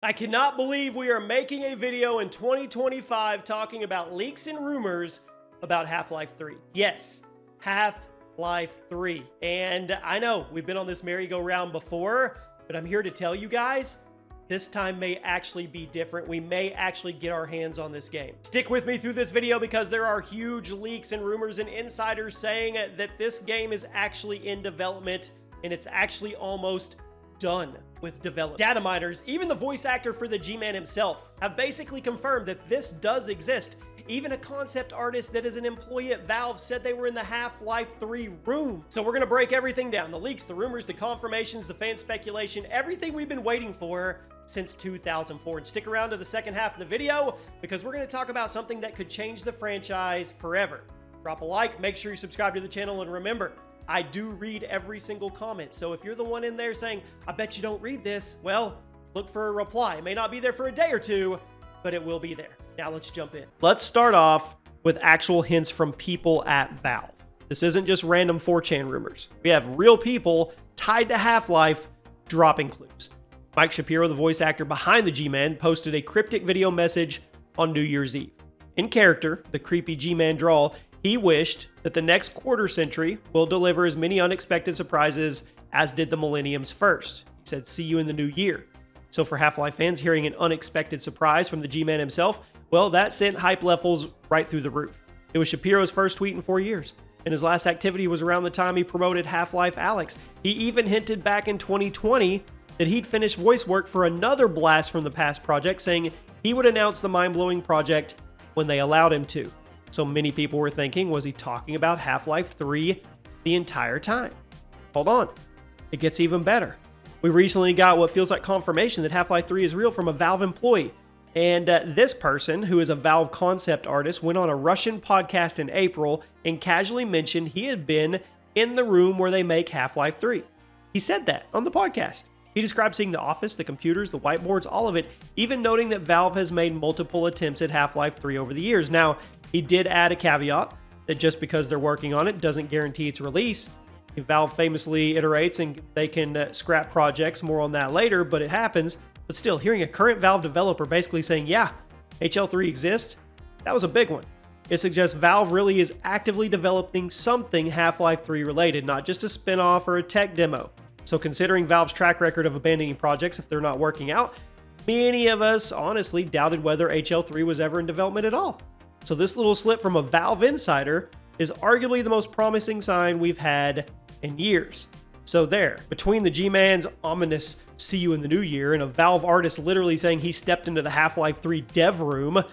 I cannot believe we are making a video in 2025 talking about leaks and rumors about Half-Life 3. Yes, Half-Life 3. And I know we've been on this merry-go-round before, but I'm here to tell you guys, this time may actually be different. We may actually get our hands on this game. Stick with me through this video because there are huge leaks and rumors and insiders saying that this game is actually in development and it's actually almost done with development. Data miners, even the voice actor for the GMan himself, have basically confirmed that this does exist. Even a concept artist that is an employee at Valve said they were in the Half-Life 3 room. So we're gonna break everything down. The leaks, the rumors, the confirmations, the fan speculation, everything we've been waiting for since 2004. And stick around to the second half of the video because we're gonna talk about something that could change the franchise forever. Drop a like, make sure you subscribe to the channel, and remember, I do read every single comment. So if you're the one in there saying, I bet you don't read this, well, look for a reply. It may not be there for a day or two, but it will be there. Now let's jump in. Let's start off with actual hints from people at Valve. This isn't just random 4chan rumors. We have real people tied to Half-Life dropping clues. Mike Shapiro, the voice actor behind the G-Man, posted a cryptic video message on New Year's Eve. In character, the creepy G-Man drawl, he wished that the next quarter century will deliver as many unexpected surprises as did the millennium's first. He said, see you in the new year. So for Half-Life fans, hearing an unexpected surprise from the G-Man himself, well, that sent hype levels right through the roof. It was Shapiro's first tweet in 4 years, and his last activity was around the time he promoted Half-Life Alyx. He even hinted back in 2020 that he'd finished voice work for another blast from the past project, saying he would announce the mind-blowing project when they allowed him to. So many people were thinking, was he talking about Half-Life 3 the entire time? Hold on, it gets even better. We recently got what feels like confirmation that Half-Life 3 is real from a Valve employee. And this person, who is a Valve concept artist, went on a Russian podcast in April and casually mentioned he had been in the room where they make Half-Life 3. He said that on the podcast. He described seeing the office, the computers, the whiteboards, all of it, even noting that Valve has made multiple attempts at Half-Life 3 over the years. Now, he did add a caveat that just because they're working on it doesn't guarantee its release. Valve famously iterates and they can scrap projects, more on that later, but it happens. But still, hearing a current Valve developer basically saying, yeah, HL3 exists, that was a big one. It suggests Valve really is actively developing something Half-Life 3 related, not just a spin-off or a tech demo. So considering Valve's track record of abandoning projects if they're not working out, many of us honestly doubted whether HL3 was ever in development at all. So this little slip from a Valve insider is arguably the most promising sign we've had in years. So there, between the G-Man's ominous see you in the new year and a Valve artist literally saying he stepped into the Half-Life 3 dev room,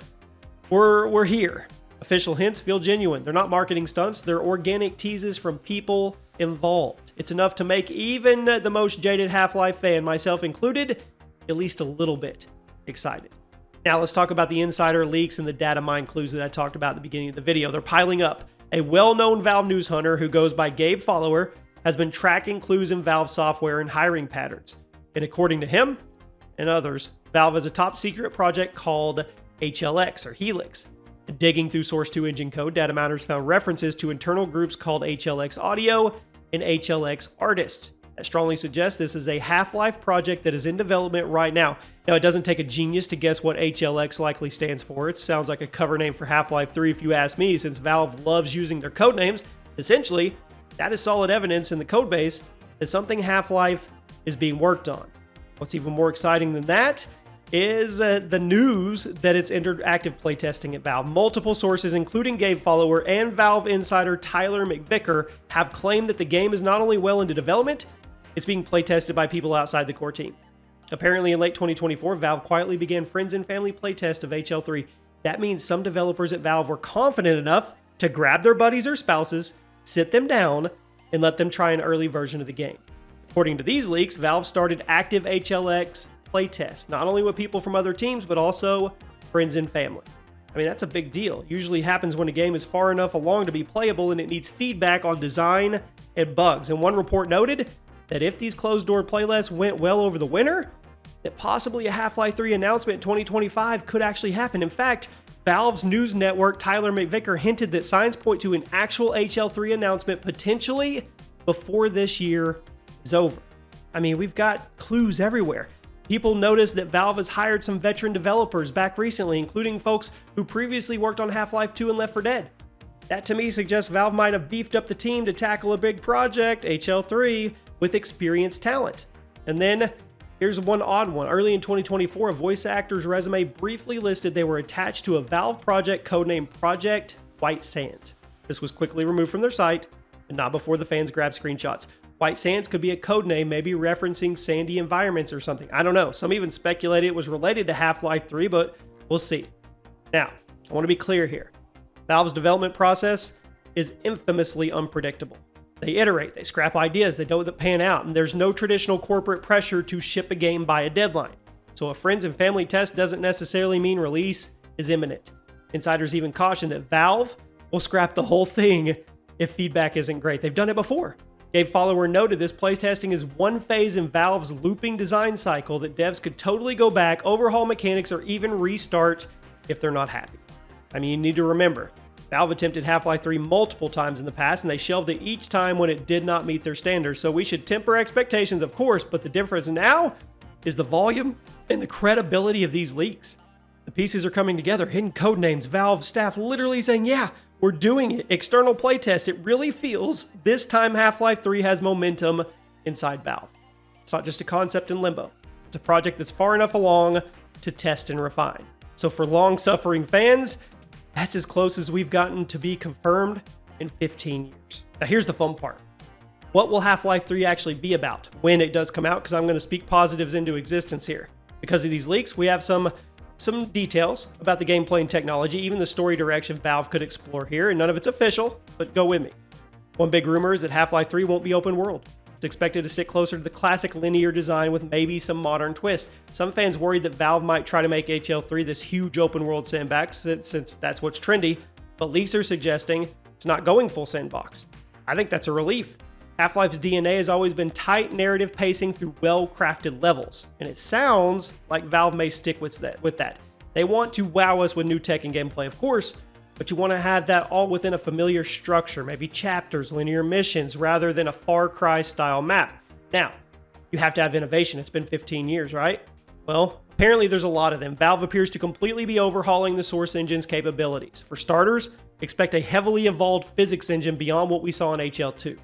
we're here. Official hints feel genuine. They're not marketing stunts. They're organic teases from people involved. It's enough to make even the most jaded Half-Life fan, myself included, at least a little bit excited. Now let's talk about the insider leaks and the data mine clues that I talked about at the beginning of the video. They're piling up. A well-known Valve news hunter who goes by Gabe Follower has been tracking clues in Valve software and hiring patterns. And according to him and others, Valve has a top secret project called HLX or Helix. Digging through Source 2 engine code, data miners found references to internal groups called HLX Audio and HLX Artist. That strongly suggests this is a Half-Life project that is in development right now. Now, it doesn't take a genius to guess what HLX likely stands for. It sounds like a cover name for Half-Life 3 if you ask me, since Valve loves using their code names. Essentially, that is solid evidence in the codebase that something Half-Life is being worked on. What's even more exciting than that is the news that it's entered active playtesting at Valve. Multiple sources, including Gabe Follower and Valve insider Tyler McVicker, have claimed that the game is not only well into development, it's being playtested by people outside the core team. Apparently in late 2024, Valve quietly began friends and family playtest of HL3. That means some developers at Valve were confident enough to grab their buddies or spouses, sit them down, and let them try an early version of the game. According to these leaks, Valve started active HLX playtest, not only with people from other teams, but also friends and family. I mean, that's a big deal. Usually happens when a game is far enough along to be playable and it needs feedback on design and bugs. And one report noted that if these closed-door playlists went well over the winter, that possibly a Half-Life 3 announcement in 2025 could actually happen. In fact, Valve's news network, Tyler McVicker, hinted that signs point to an actual HL3 announcement potentially before this year is over. I mean, we've got clues everywhere. People noticed that Valve has hired some veteran developers back recently, including folks who previously worked on Half-Life 2 and Left 4 Dead. That to me suggests Valve might have beefed up the team to tackle a big project, HL3, with experienced talent. And then, here's one odd one. Early in 2024, a voice actor's resume briefly listed they were attached to a Valve project codenamed Project White Sands. This was quickly removed from their site, and not before the fans grabbed screenshots. White Sands could be a codename, maybe referencing sandy environments or something. I don't know. Some even speculated it was related to Half-Life 3, but we'll see. Now, I want to be clear here. Valve's development process is infamously unpredictable. They iterate, they scrap ideas, they don't pan out, and there's no traditional corporate pressure to ship a game by a deadline. So a friends and family test doesn't necessarily mean release is imminent. Insiders even caution that Valve will scrap the whole thing if feedback isn't great. They've done it before. Game Follower noted this playtesting is one phase in Valve's looping design cycle that devs could totally go back, overhaul mechanics, or even restart if they're not happy. I mean, you need to remember, Valve attempted Half-Life 3 multiple times in the past, and they shelved it each time when it did not meet their standards, so we should temper expectations, of course, but the difference now is the volume and the credibility of these leaks. The pieces are coming together, hidden code names, Valve staff literally saying, yeah, we're doing it. External playtest. It really feels this time Half-Life 3 has momentum inside Valve. It's not just a concept in limbo. It's a project that's far enough along to test and refine. So for long-suffering fans, that's as close as we've gotten to be confirmed in 15 years. Now here's the fun part. What will Half-Life 3 actually be about when it does come out? Because I'm going to speak positives into existence here. Because of these leaks, we have some details about the gameplay and technology, even the story direction Valve could explore here, and none of it's official, but go with me. One big rumor is that Half-Life 3 won't be open world. It's expected to stick closer to the classic linear design with maybe some modern twists. Some fans worried that Valve might try to make HL3 this huge open world sandbox since that's what's trendy, but leaks are suggesting it's not going full sandbox. I think that's a relief. Half-Life's DNA has always been tight narrative pacing through well-crafted levels, and it sounds like Valve may stick with that. They want to wow us with new tech and gameplay, of course, but you want to have that all within a familiar structure, maybe chapters, linear missions, rather than a Far Cry-style map. Now, you have to have innovation. It's been 15 years, right? Well, apparently there's a lot of them. Valve appears to completely be overhauling the Source engine's capabilities. For starters, expect a heavily evolved physics engine beyond what we saw in HL2.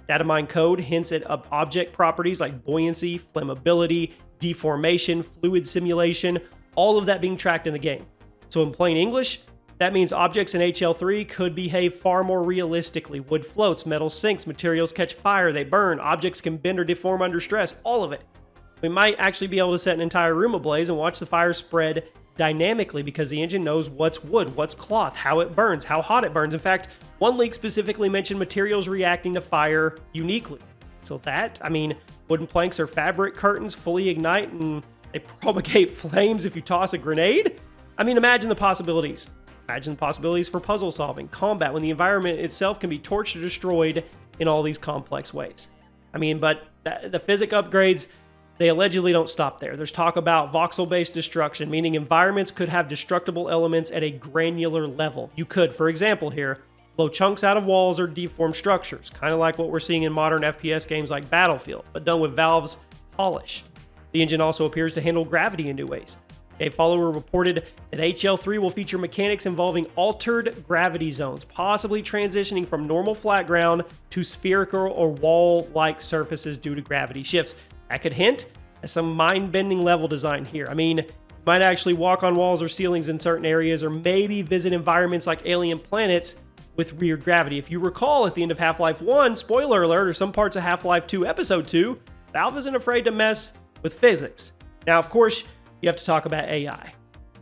Data mine code hints at object properties like buoyancy, flammability, deformation, fluid simulation, all of that being tracked in the game. So in plain English, that means objects in HL3 could behave far more realistically. Wood floats, metal sinks, materials catch fire, they burn, objects can bend or deform under stress, all of it. We might actually be able to set an entire room ablaze and watch the fire spread dynamically because the engine knows what's wood, what's cloth, how it burns, how hot it burns. In fact, one leak specifically mentioned materials reacting to fire uniquely. So wooden planks or fabric curtains fully ignite and they propagate flames if you toss a grenade? Imagine the possibilities. Imagine the possibilities for puzzle solving, combat, when the environment itself can be torched or destroyed in all these complex ways. But the physics upgrades, they allegedly don't stop there. There's talk about voxel-based destruction, meaning environments could have destructible elements at a granular level. You could, for example here, blow chunks out of walls or deform structures, kind of like what we're seeing in modern FPS games like Battlefield, but done with Valve's polish. The engine also appears to handle gravity in new ways. A follower reported that HL3 will feature mechanics involving altered gravity zones, possibly transitioning from normal flat ground to spherical or wall-like surfaces due to gravity shifts. That could hint at some mind-bending level design here. You might actually walk on walls or ceilings in certain areas, or maybe visit environments like alien planets with weird gravity. If you recall, at the end of Half-Life 1, spoiler alert, or some parts of Half-Life 2 Episode 2, Valve isn't afraid to mess with physics. Now, of course, you have to talk about AI.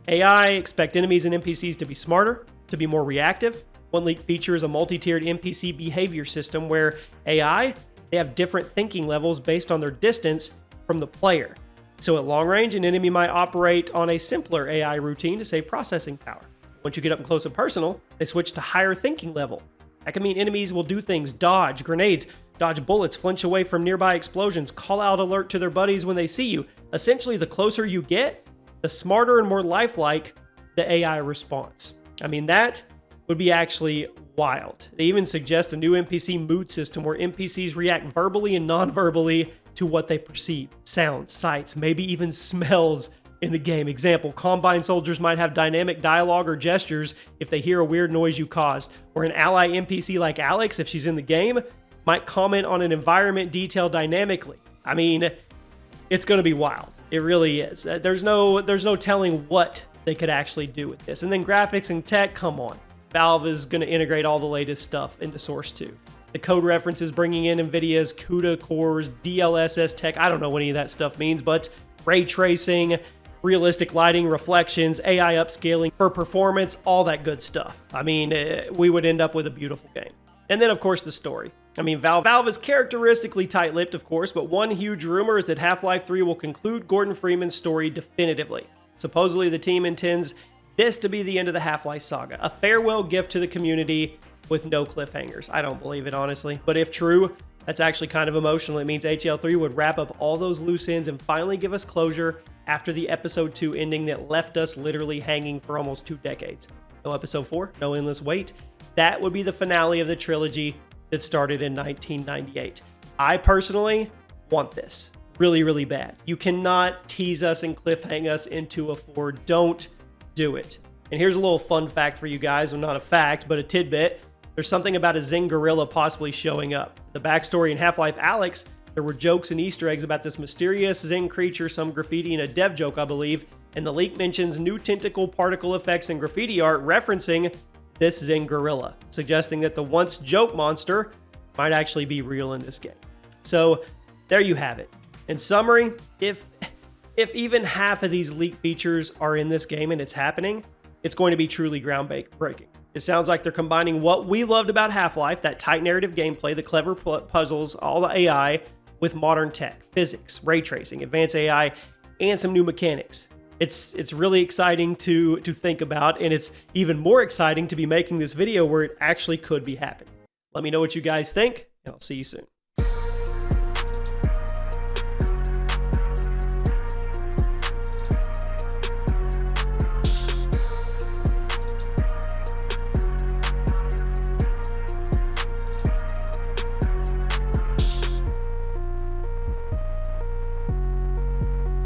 AI expect enemies and NPCs to be smarter, to be more reactive. One leak features a multi-tiered NPC behavior system where AI, they have different thinking levels based on their distance from the player. So at long range, an enemy might operate on a simpler AI routine to save processing power. Once you get up and close and personal, they switch to higher thinking level. That can mean enemies will do things, dodge grenades, dodge bullets, flinch away from nearby explosions, call out alert to their buddies when they see you. Essentially, the closer you get, the smarter and more lifelike the AI response. That would be actually wild. They even suggest a new NPC mood system where NPCs react verbally and non-verbally to what they perceive, sounds, sights, maybe even smells in the game. Example, Combine soldiers might have dynamic dialogue or gestures if they hear a weird noise you caused, or an ally NPC like Alyx, if she's in the game, might comment on an environment detail dynamically. I mean, it's going to be wild. It really is. There's no telling what they could actually do with this. And then graphics and tech, come on. Valve is going to integrate all the latest stuff into Source 2. The code references bringing in NVIDIA's CUDA cores, DLSS tech, I don't know what any of that stuff means, but ray tracing, realistic lighting, reflections, AI upscaling for performance, all that good stuff. I mean, we would end up with a beautiful game. And then, of course, the story. I mean, Valve is characteristically tight-lipped, of course, but one huge rumor is that Half-Life 3 will conclude Gordon Freeman's story definitively. Supposedly, the team intends this to be the end of the Half-Life saga, a farewell gift to the community with no cliffhangers. I don't believe it, honestly, but if true, that's actually kind of emotional. It means HL3 would wrap up all those loose ends and finally give us closure after the Episode 2 ending that left us literally hanging for almost 2 decades. No Episode 4, no Endless Wait. That would be the finale of the trilogy that started in 1998. I personally want this really, really bad. You cannot tease us and cliffhang us into a 4. Don't do it. And here's a little fun fact for you guys. Well, not a fact, but a tidbit. There's something about a Zen gorilla possibly showing up. The backstory in Half-Life Alyx, there were jokes and Easter eggs about this mysterious Zen creature, some graffiti and a dev joke, I believe. And the leak mentions new tentacle particle effects and graffiti art referencing this Zen gorilla, suggesting that the once joke monster might actually be real in this game. So there you have it. In summary, if even half of these leak features are in this game and it's happening, it's going to be truly groundbreaking. It sounds like they're combining what we loved about Half-Life, that tight narrative gameplay, the clever puzzles, all the AI, with modern tech, physics, ray tracing, advanced AI, and some new mechanics. It's really exciting to think about, and it's even more exciting to be making this video where it actually could be happening. Let me know what you guys think, and I'll see you soon.